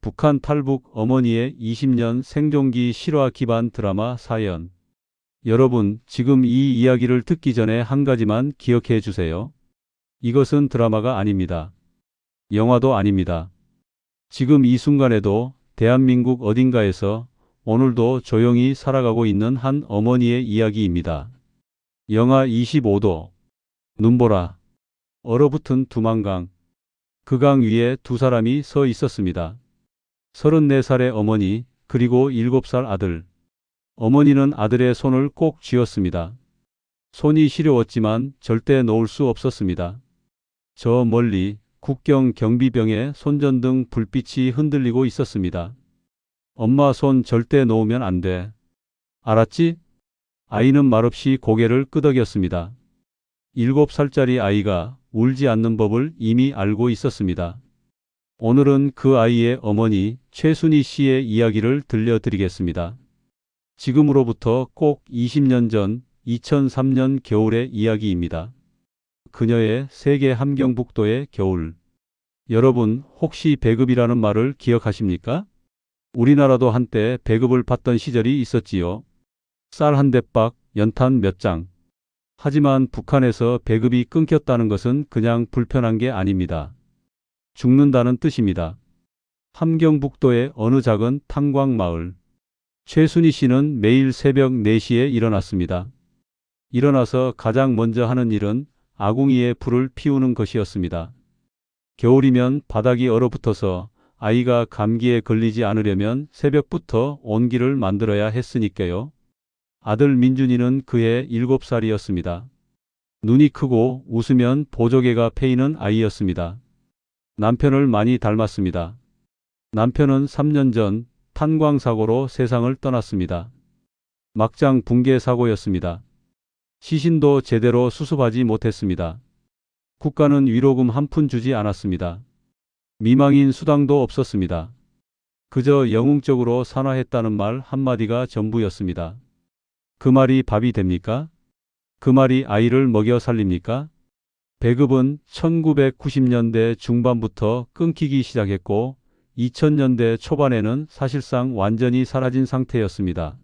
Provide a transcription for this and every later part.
북한 탈북 어머니의 20년 생존기 실화 기반 드라마 사연. 여러분, 지금 이 이야기를 듣기 전에 한 가지만 기억해 주세요. 이것은 드라마가 아닙니다. 영화도 아닙니다. 지금 이 순간에도 대한민국 어딘가에서 오늘도 조용히 살아가고 있는 한 어머니의 이야기입니다. 영하 25도. 눈보라. 얼어붙은 두만강. 그 강 위에 두 사람이 서 있었습니다. 34살의 어머니, 그리고 7살 아들. 어머니는 아들의 손을 꼭 쥐었습니다. 손이 시려웠지만 절대 놓을 수 없었습니다. 저 멀리 국경 경비병의 손전등 불빛이 흔들리고 있었습니다. 엄마 손 절대 놓으면 안 돼. 알았지? 아이는 말없이 고개를 끄덕였습니다. 7살짜리 아이가 울지 않는 법을 이미 알고 있었습니다. 오늘은 그 아이의 어머니 최순희 씨의 이야기를 들려드리겠습니다. 지금으로부터 꼭 20년 전 2003년 겨울의 이야기입니다. 그녀의 세계 함경북도의 겨울. 여러분, 혹시 배급이라는 말을 기억하십니까? 우리나라도 한때 배급을 받던 시절이 있었지요. 쌀 한 대박, 연탄 몇 장. 하지만 북한에서 배급이 끊겼다는 것은 그냥 불편한 게 아닙니다. 죽는다는 뜻입니다. 함경북도의 어느 작은 탄광마을. 최순희 씨는 매일 새벽 4시에 일어났습니다. 일어나서 가장 먼저 하는 일은 아궁이에 불을 피우는 것이었습니다. 겨울이면 바닥이 얼어붙어서 아이가 감기에 걸리지 않으려면 새벽부터 온기를 만들어야 했으니까요. 아들 민준이는 그해 7살이었습니다. 눈이 크고 웃으면 보조개가 패이는 아이였습니다. 남편을 많이 닮았습니다. 남편은 3년 전 탄광사고로 세상을 떠났습니다. 막장 붕괴 사고였습니다. 시신도 제대로 수습하지 못했습니다. 국가는 위로금 한 푼 주지 않았습니다. 미망인 수당도 없었습니다. 그저 영웅적으로 산화했다는 말 한마디가 전부였습니다. 그 말이 밥이 됩니까? 그 말이 아이를 먹여 살립니까? 배급은 1990년대 중반부터 끊기기 시작했고 2000년대 초반에는 사실상 완전히 사라진 상태였습니다.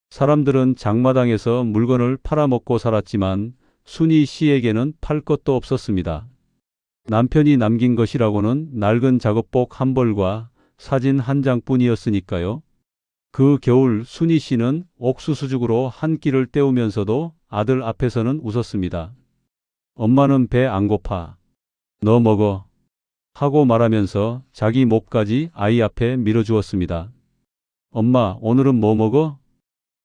사람들은 장마당에서 물건을 팔아먹고 살았지만 순희 씨에게는 팔 것도 없었습니다. 남편이 남긴 것이라고는 낡은 작업복 한 벌과 사진 한 장뿐이었으니까요. 그 겨울 순희 씨는 옥수수죽으로 한 끼를 때우면서도 아들 앞에서는 웃었습니다. 엄마는 배 안 고파. 너 먹어. 하고 말하면서 자기 몫까지 아이 앞에 밀어주었습니다. 엄마, 오늘은 뭐 먹어?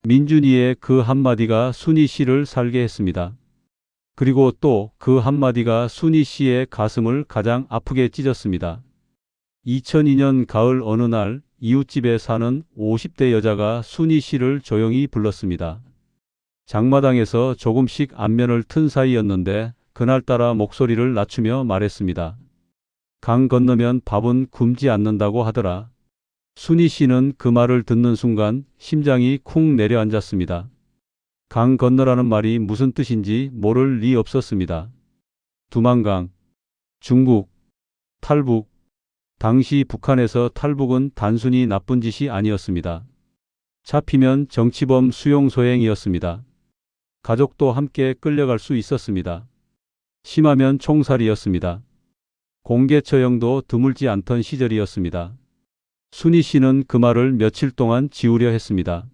민준이의 그 한마디가 순희 씨를 살게 했습니다. 그리고 또 그 한마디가 순희 씨의 가슴을 가장 아프게 찢었습니다. 2002년 가을 어느 날 이웃집에 사는 50대 여자가 순희 씨를 조용히 불렀습니다. 장마당에서 조금씩 안면을 튼 사이였는데 그날따라 목소리를 낮추며 말했습니다. 강 건너면 밥은 굶지 않는다고 하더라. 순희 씨는 그 말을 듣는 순간 심장이 쿵 내려앉았습니다. 강 건너라는 말이 무슨 뜻인지 모를 리 없었습니다. 두만강, 중국, 탈북. 당시 북한에서 탈북은 단순히 나쁜 짓이 아니었습니다. 잡히면 정치범 수용 소행이었습니다. 가족도 함께 끌려갈 수 있었습니다. 심하면 총살이었습니다. 공개 처형도 드물지 않던 시절이었습니다. 순희 씨는 그 말을 며칠 동안 지우려 했습니다.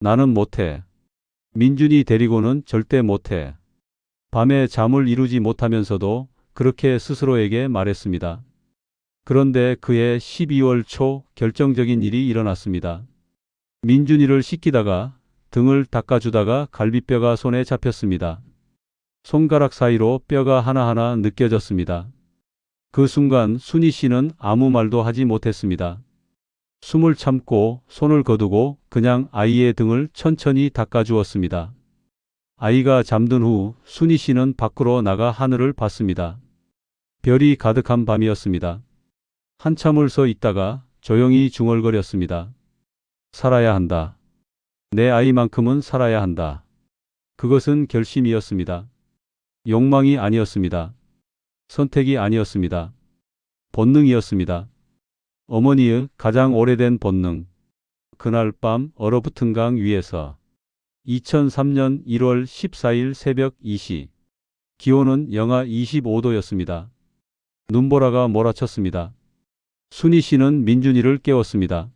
나는 못해. 민준이 데리고는 절대 못해. 밤에 잠을 이루지 못하면서도 그렇게 스스로에게 말했습니다. 그런데 그해 12월 초 결정적인 일이 일어났습니다. 민준이를 씻기다가 등을 닦아주다가 갈비뼈가 손에 잡혔습니다. 손가락 사이로 뼈가 하나하나 느껴졌습니다. 그 순간 순희 씨는 아무 말도 하지 못했습니다. 숨을 참고 손을 거두고 그냥 아이의 등을 천천히 닦아주었습니다. 아이가 잠든 후 순희 씨는 밖으로 나가 하늘을 봤습니다. 별이 가득한 밤이었습니다. 한참을 서 있다가 조용히 중얼거렸습니다. 살아야 한다. 내 아이만큼은 살아야 한다. 그것은 결심이었습니다. 욕망이 아니었습니다. 선택이 아니었습니다. 본능이었습니다. 어머니의 가장 오래된 본능. 그날 밤 얼어붙은 강 위에서 2003년 1월 14일 새벽 2시. 기온은 영하 25도였습니다. 눈보라가 몰아쳤습니다. 순희 씨는 민준이를 깨웠습니다.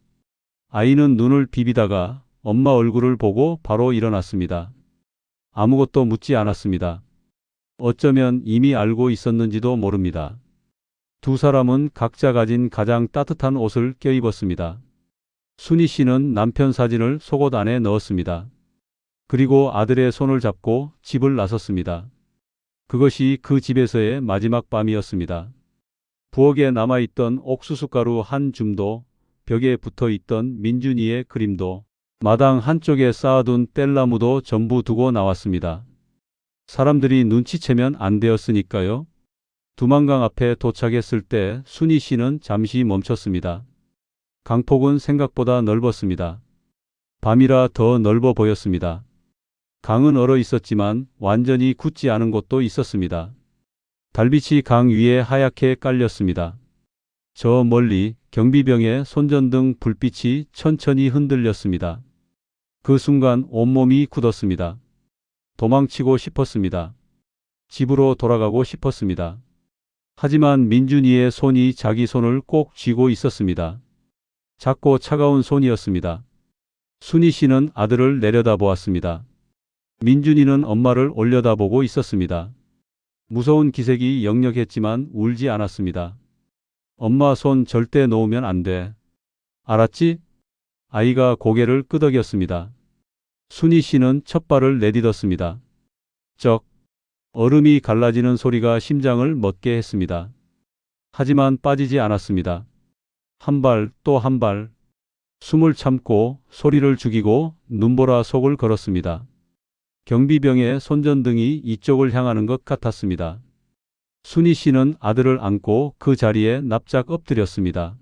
아이는 눈을 비비다가 엄마 얼굴을 보고 바로 일어났습니다. 아무것도 묻지 않았습니다. 어쩌면 이미 알고 있었는지도 모릅니다. 두 사람은 각자 가진 가장 따뜻한 옷을 껴입었습니다. 순희 씨는 남편 사진을 속옷 안에 넣었습니다. 그리고 아들의 손을 잡고 집을 나섰습니다. 그것이 그 집에서의 마지막 밤이었습니다. 부엌에 남아있던 옥수수가루 한 줌도, 벽에 붙어있던 민준이의 그림도, 마당 한쪽에 쌓아둔 뗄나무도 전부 두고 나왔습니다. 사람들이 눈치채면 안 되었으니까요. 두만강 앞에 도착했을 때 순희 씨는 잠시 멈췄습니다. 강폭은 생각보다 넓었습니다. 밤이라 더 넓어 보였습니다. 강은 얼어 있었지만 완전히 굳지 않은 곳도 있었습니다. 달빛이 강 위에 하얗게 깔렸습니다. 저 멀리 경비병의 손전등 불빛이 천천히 흔들렸습니다. 그 순간 온몸이 굳었습니다. 도망치고 싶었습니다. 집으로 돌아가고 싶었습니다. 하지만 민준이의 손이 자기 손을 꼭 쥐고 있었습니다. 작고 차가운 손이었습니다. 순희 씨는 아들을 내려다보았습니다. 민준이는 엄마를 올려다보고 있었습니다. 무서운 기색이 역력했지만 울지 않았습니다. 엄마 손 절대 놓으면 안 돼. 알았지? 아이가 고개를 끄덕였습니다. 순희 씨는 첫 발을 내딛었습니다. 쩍. 얼음이 갈라지는 소리가 심장을 멎게 했습니다. 하지만 빠지지 않았습니다. 한 발, 또 한 발. 숨을 참고 소리를 죽이고 눈보라 속을 걸었습니다. 경비병의 손전등이 이쪽을 향하는 것 같았습니다. 순희 씨는 아들을 안고 그 자리에 납작 엎드렸습니다.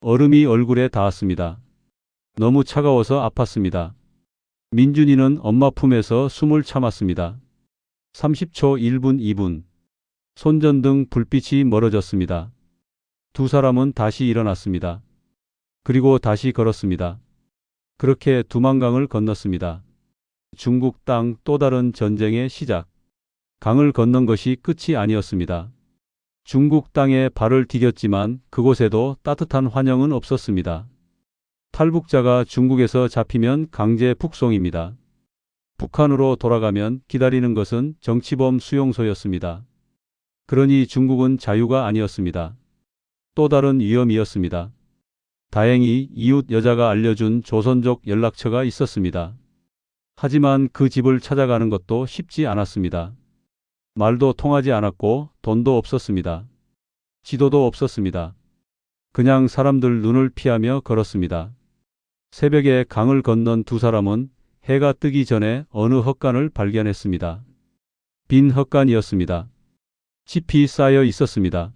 얼음이 얼굴에 닿았습니다. 너무 차가워서 아팠습니다. 민준이는 엄마 품에서 숨을 참았습니다. 30초, 1분, 2분. 손전등 불빛이 멀어졌습니다. 두 사람은 다시 일어났습니다. 그리고 다시 걸었습니다. 그렇게 두만강을 건넜습니다. 중국 땅 또 다른 전쟁의 시작. 강을 건넌 것이 끝이 아니었습니다. 중국 땅에 발을 디뎠지만 그곳에도 따뜻한 환영은 없었습니다. 탈북자가 중국에서 잡히면 강제 북송입니다. 북한으로 돌아가면 기다리는 것은 정치범 수용소였습니다. 그러니 중국은 자유가 아니었습니다. 또 다른 위험이었습니다. 다행히 이웃 여자가 알려준 조선족 연락처가 있었습니다. 하지만 그 집을 찾아가는 것도 쉽지 않았습니다. 말도 통하지 않았고 돈도 없었습니다. 지도도 없었습니다. 그냥 사람들 눈을 피하며 걸었습니다. 새벽에 강을 건넌 두 사람은 해가 뜨기 전에 어느 헛간을 발견했습니다. 빈 헛간이었습니다. 칩이 쌓여 있었습니다.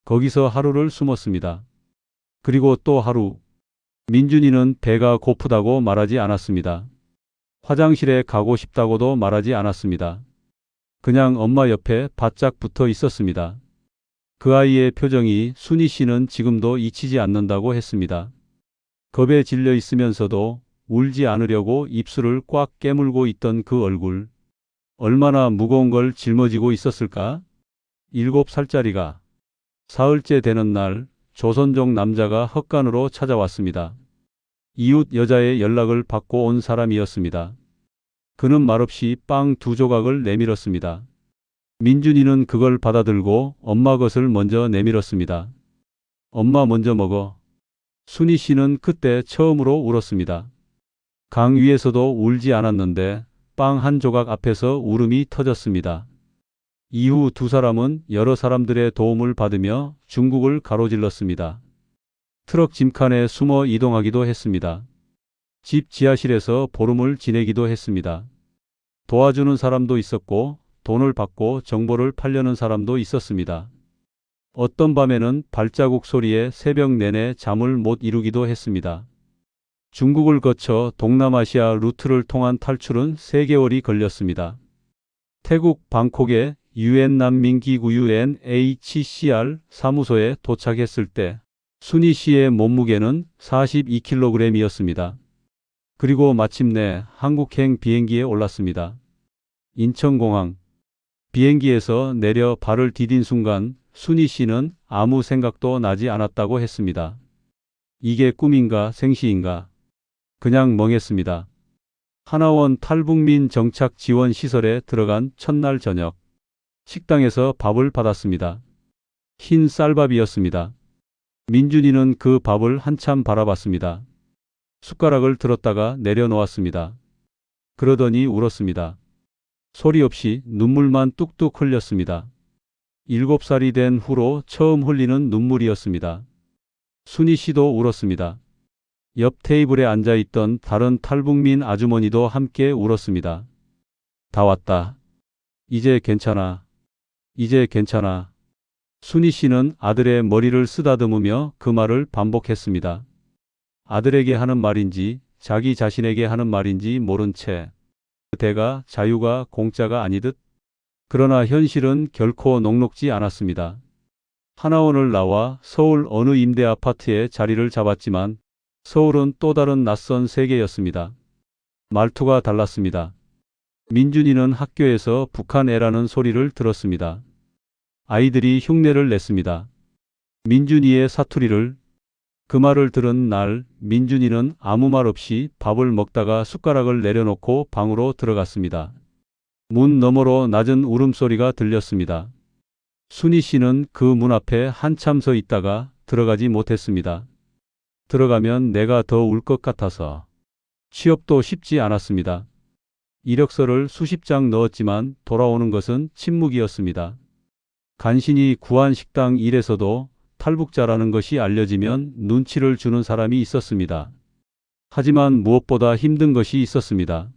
거기서 하루를 숨었습니다. 그리고 또 하루. 민준이는 배가 고프다고 말하지 않았습니다. 화장실에 가고 싶다고도 말하지 않았습니다. 그냥 엄마 옆에 바짝 붙어 있었습니다. 그 아이의 표정이 순희 씨는 지금도 잊히지 않는다고 했습니다. 겁에 질려 있으면서도 울지 않으려고 입술을 꽉 깨물고 있던 그 얼굴. 얼마나 무거운 걸 짊어지고 있었을까? 7살짜리가. 사흘째 되는 날 조선족 남자가 헛간으로 찾아왔습니다. 이웃 여자의 연락을 받고 온 사람이었습니다. 그는 말없이 빵 2조각을 내밀었습니다. 민준이는 그걸 받아들고 엄마 것을 먼저 내밀었습니다. 엄마 먼저 먹어. 순희 씨는 그때 처음으로 울었습니다. 강 위에서도 울지 않았는데 빵 한 조각 앞에서 울음이 터졌습니다. 이후 두 사람은 여러 사람들의 도움을 받으며 중국을 가로질렀습니다. 트럭 짐칸에 숨어 이동하기도 했습니다. 집 지하실에서 보름을 지내기도 했습니다. 도와주는 사람도 있었고 돈을 받고 정보를 팔려는 사람도 있었습니다. 어떤 밤에는 발자국 소리에 새벽 내내 잠을 못 이루기도 했습니다. 중국을 거쳐 동남아시아 루트를 통한 탈출은 3개월이 걸렸습니다. 태국 방콕의 UN 난민기구 UNHCR 사무소에 도착했을 때 순희 씨의 몸무게는 42kg이었습니다. 그리고 마침내 한국행 비행기에 올랐습니다. 인천공항. 비행기에서 내려 발을 디딘 순간 순희 씨는 아무 생각도 나지 않았다고 했습니다. 이게 꿈인가 생시인가? 그냥 멍했습니다. 하나원 탈북민 정착 지원 시설에 들어간 첫날 저녁. 식당에서 밥을 받았습니다. 흰 쌀밥이었습니다. 민준이는 그 밥을 한참 바라봤습니다. 숟가락을 들었다가 내려놓았습니다. 그러더니 울었습니다. 소리 없이 눈물만 뚝뚝 흘렸습니다. 7살이 된 후로 처음 흘리는 눈물이었습니다. 순희 씨도 울었습니다. 옆 테이블에 앉아있던 다른 탈북민 아주머니도 함께 울었습니다. 다 왔다. 이제 괜찮아. 이제 괜찮아. 순희 씨는 아들의 머리를 쓰다듬으며 그 말을 반복했습니다. 아들에게 하는 말인지 자기 자신에게 하는 말인지 모른 채 대가 자유가 공짜가 아니듯. 그러나 현실은 결코 녹록지 않았습니다. 하나원을 나와 서울 어느 임대 아파트에 자리를 잡았지만 서울은 또 다른 낯선 세계였습니다. 말투가 달랐습니다. 민준이는 학교에서 북한 애라는 소리를 들었습니다. 아이들이 흉내를 냈습니다. 민준이의 사투리를. 그 말을 들은 날 민준이는 아무 말 없이 밥을 먹다가 숟가락을 내려놓고 방으로 들어갔습니다. 문 너머로 낮은 울음소리가 들렸습니다. 순희 씨는 그 문 앞에 한참 서 있다가 들어가지 못했습니다. 들어가면 내가 더 울 것 같아서. 취업도 쉽지 않았습니다. 이력서를 수십 장 넣었지만 돌아오는 것은 침묵이었습니다. 간신히 구한 식당 일에서도 탈북자라는 것이 알려지면 눈치를 주는 사람이 있었습니다. 하지만 무엇보다 힘든 것이 있었습니다.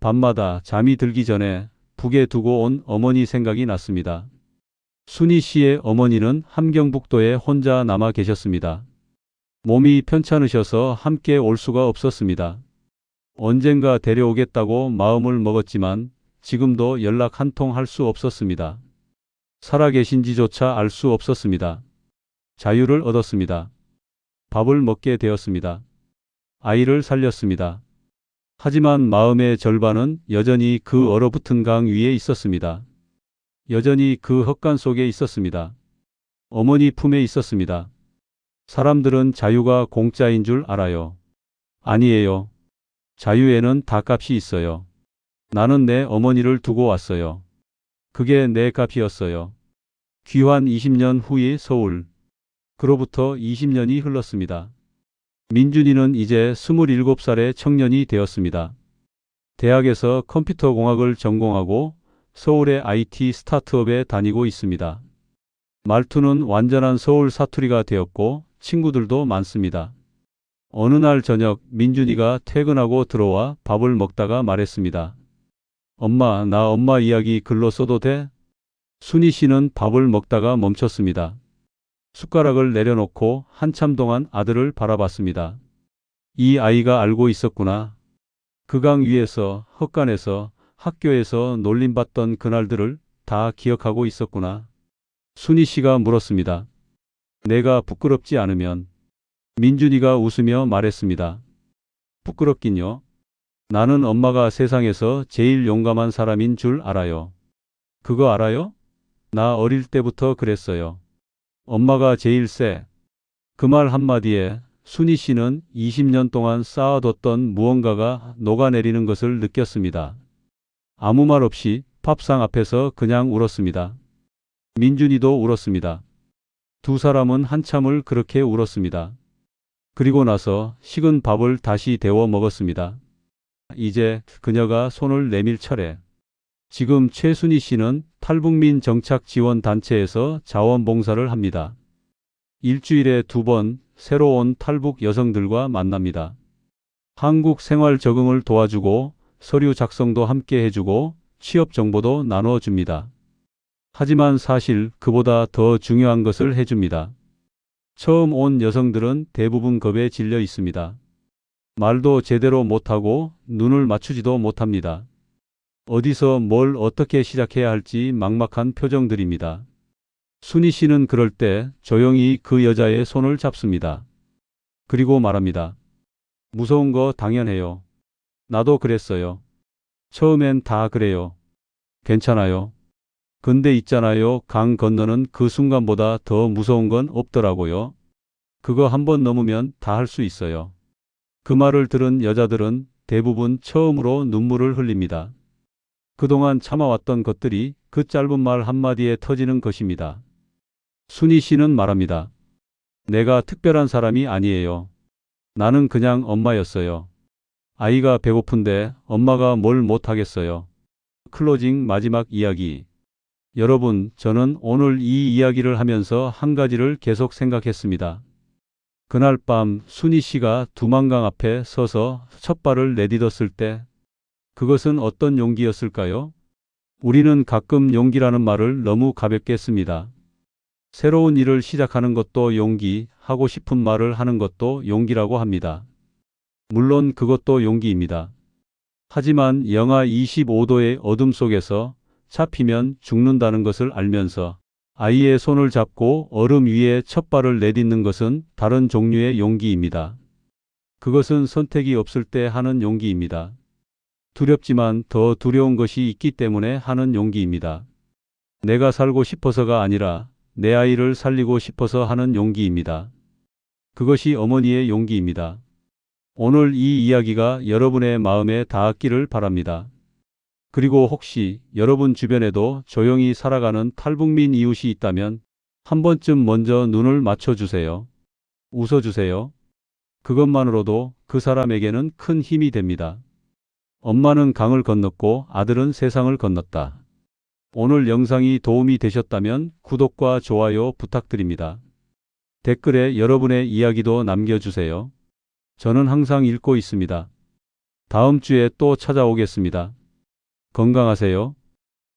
밤마다 잠이 들기 전에 북에 두고 온 어머니 생각이 났습니다. 순희 씨의 어머니는 함경북도에 혼자 남아 계셨습니다. 몸이 편찮으셔서 함께 올 수가 없었습니다. 언젠가 데려오겠다고 마음을 먹었지만 지금도 연락 한 통 할 수 없었습니다. 살아계신지조차 알 수 없었습니다. 자유를 얻었습니다. 밥을 먹게 되었습니다. 아이를 살렸습니다. 하지만 마음의 절반은 여전히 그 얼어붙은 강 위에 있었습니다. 여전히 그 헛간 속에 있었습니다. 어머니 품에 있었습니다. 사람들은 자유가 공짜인 줄 알아요. 아니에요. 자유에는 다 값이 있어요. 나는 내 어머니를 두고 왔어요. 그게 내 값이었어요. 귀환 20년 후의 서울. 그로부터 20년이 흘렀습니다. 민준이는 이제 27살의 청년이 되었습니다. 대학에서 컴퓨터공학을 전공하고 서울의 IT 스타트업에 다니고 있습니다. 말투는 완전한 서울 사투리가 되었고 친구들도 많습니다. 어느 날 저녁 민준이가 퇴근하고 들어와 밥을 먹다가 말했습니다. 엄마, 나 엄마 이야기 글로 써도 돼? 순희 씨는 밥을 먹다가 멈췄습니다. 숟가락을 내려놓고 한참 동안 아들을 바라봤습니다. 이 아이가 알고 있었구나. 그 강 위에서, 헛간에서, 학교에서 놀림받던 그날들을 다 기억하고 있었구나. 순희 씨가 물었습니다. 내가 부끄럽지 않으면. 민준이가 웃으며 말했습니다. 부끄럽긴요. 나는 엄마가 세상에서 제일 용감한 사람인 줄 알아요. 그거 알아요? 나 어릴 때부터 그랬어요. 엄마가 제일 세. 그 말 한마디에 순희 씨는 20년 동안 쌓아뒀던 무언가가 녹아내리는 것을 느꼈습니다. 아무 말 없이 밥상 앞에서 그냥 울었습니다. 민준이도 울었습니다. 두 사람은 한참을 그렇게 울었습니다. 그리고 나서 식은 밥을 다시 데워 먹었습니다. 이제 그녀가 손을 내밀 차례. 지금 최순희 씨는 탈북민 정착 지원 단체에서 자원봉사를 합니다. 일주일에 2번 새로 온 탈북 여성들과 만납니다. 한국 생활 적응을 도와주고 서류 작성도 함께 해주고 취업 정보도 나눠줍니다. 하지만 사실 그보다 더 중요한 것을 해줍니다. 처음 온 여성들은 대부분 겁에 질려 있습니다. 말도 제대로 못하고 눈을 맞추지도 못합니다. 어디서 뭘 어떻게 시작해야 할지 막막한 표정들입니다. 순희 씨는 그럴 때 조용히 그 여자의 손을 잡습니다. 그리고 말합니다. 무서운 거 당연해요. 나도 그랬어요. 처음엔 다 그래요. 괜찮아요. 근데 있잖아요. 강 건너는 그 순간보다 더 무서운 건 없더라고요. 그거 한번 넘으면 다 할 수 있어요. 그 말을 들은 여자들은 대부분 처음으로 눈물을 흘립니다. 그동안 참아왔던 것들이 그 짧은 말 한마디에 터지는 것입니다. 순희 씨는 말합니다. 내가 특별한 사람이 아니에요. 나는 그냥 엄마였어요. 아이가 배고픈데 엄마가 뭘 못하겠어요. 클로징 마지막 이야기. 여러분, 저는 오늘 이 이야기를 하면서 한 가지를 계속 생각했습니다. 그날 밤 순희 씨가 두만강 앞에 서서 첫 발을 내딛었을 때 그것은 어떤 용기였을까요? 우리는 가끔 용기라는 말을 너무 가볍게 씁니다. 새로운 일을 시작하는 것도 용기, 하고 싶은 말을 하는 것도 용기라고 합니다. 물론 그것도 용기입니다. 하지만 영하 25도의 어둠 속에서 잡히면 죽는다는 것을 알면서 아이의 손을 잡고 얼음 위에 첫 발을 내딛는 것은 다른 종류의 용기입니다. 그것은 선택이 없을 때 하는 용기입니다. 두렵지만 더 두려운 것이 있기 때문에 하는 용기입니다. 내가 살고 싶어서가 아니라 내 아이를 살리고 싶어서 하는 용기입니다. 그것이 어머니의 용기입니다. 오늘 이 이야기가 여러분의 마음에 닿았기를 바랍니다. 그리고 혹시 여러분 주변에도 조용히 살아가는 탈북민 이웃이 있다면 한 번쯤 먼저 눈을 맞춰주세요. 웃어주세요. 그것만으로도 그 사람에게는 큰 힘이 됩니다. 엄마는 강을 건넜고 아들은 세상을 건넜다. 오늘 영상이 도움이 되셨다면 구독과 좋아요 부탁드립니다. 댓글에 여러분의 이야기도 남겨주세요. 저는 항상 읽고 있습니다. 다음 주에 또 찾아오겠습니다. 건강하세요.